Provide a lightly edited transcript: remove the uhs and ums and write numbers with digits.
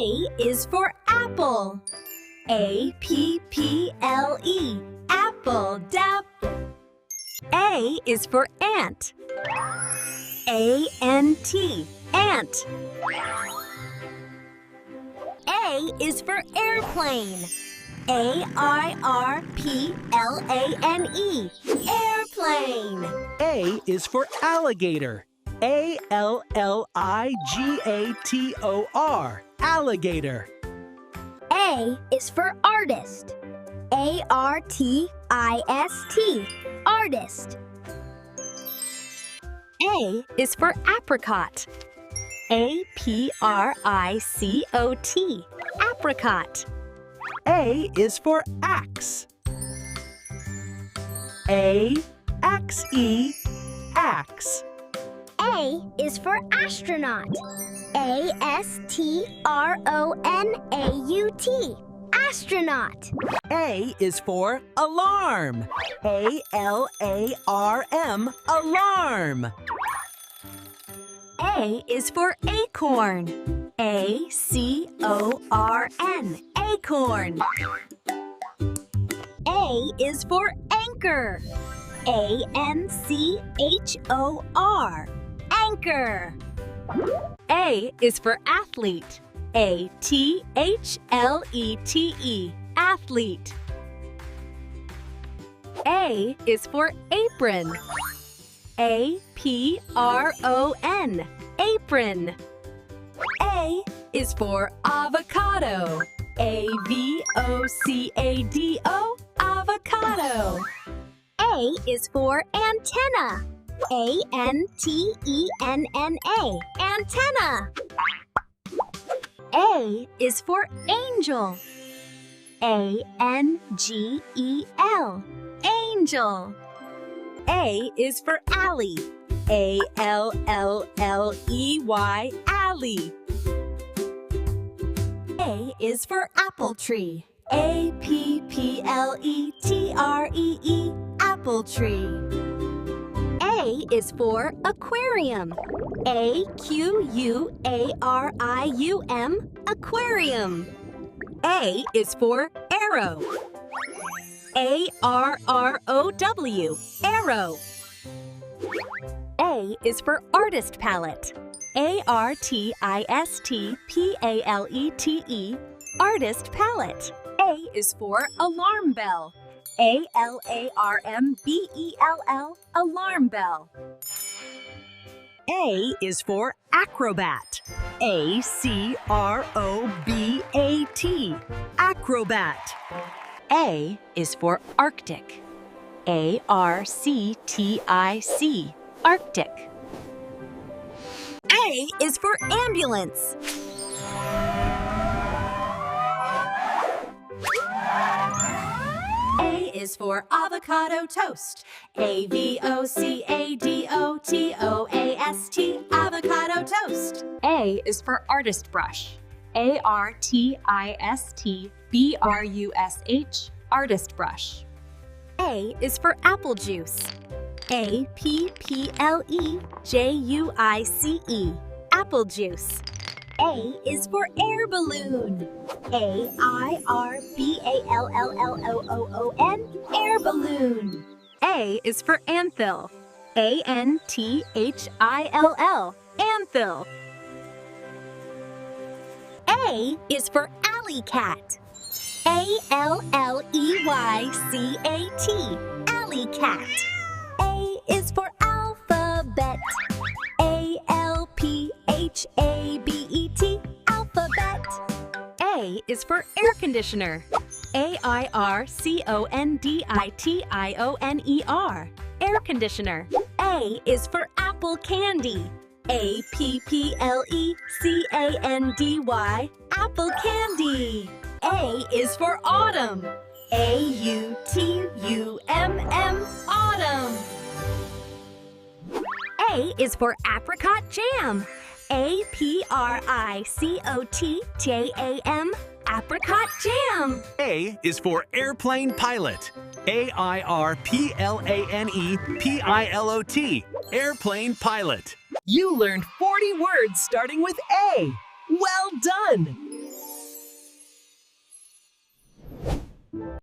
A is for apple. A-P-P-L-E. Apple, dapple. A is for ant. A-N-T. Ant. A is for airplane. A-I-R-P-L-A-N-E. Airplane. A is for alligator. A-L-L-I-G-A-T-O-R. Alligator. A is for artist. A-R-T-I-S-T. Artist. A is for apricot. A-P-R-I-C-O-T. Apricot. A is for axe. A-X-E. Axe. A is for astronaut. A-S-T-R-O-N-A-U-T. Astronaut. A is for alarm. A-L-A-R-M. Alarm. A is for acorn. A-C-O-R-N. Acorn. A is for anchor. A-N-C-H-O-R. Anchor. A is for athlete. A-T-H-L-E-T-E. Athlete. A is for apron. A-P-R-O-N. Apron. A is for avocado. A-V-O-C-A-D-O. Avocado. A is for antenna. A-N-T-E-N-N-A. Antenna. A is for angel. A-N-G-E-L. Angel. A is for alley. A-L-L-L-E-Y. Alley. A is for apple tree. A-P-P-L-E-T-R-E-E. Apple tree. A is for aquarium. A-Q-U-A-R-I-U-M. Aquarium. A is for arrow. A-R-R-O-W. Arrow. A is for artist palette. A-R-T-I-S-T-P-A-L-E-T-E. Artist palette. A is for alarm bell. A-L-A-R-M-B-E-L-L. Alarm bell. A is for acrobat. A-C-R-O-B-A-T. Acrobat. A is for Arctic. A-R-C-T-I-C. Arctic. A is for ambulance. A is for avocado toast. A-V-O-C-A-D-O-T-O-A-S-T. Avocado toast. A is for artist brush. A-R-T-I-S-T-B-R-U-S-H. Artist brush. A is for apple juice. A-P-P-L-E-J-U-I-C-E. Apple juice. A is for air balloon. A-I-R-B-A-L-L-L-O-O-O-N. Air balloon. A is for anthill. A-N-T-H-I-L-L. Anthill. A is for alley cat. A-L-L-E-Y-C-A-T. Alley cat. A is for alphabet. A-L-P-H-A-B-E-T. Alphabet. A is for air conditioner. A-I-R-C-O-N-D-I-T-I-O-N-E-R. Air conditioner. A is for apple candy. A-P-P-L-E-C-A-N-D-Y. Apple candy. A is for autumn. A-U-T-U-M-M. Autumn. A is for apricot jam. A-P-R-I-C-O-T-J-A-M. Apricot jam. A is for airplane pilot. A-I-R-P-L-A-N-E-P-I-L-O-T. Airplane pilot. You learned 40 words starting with A. Well done!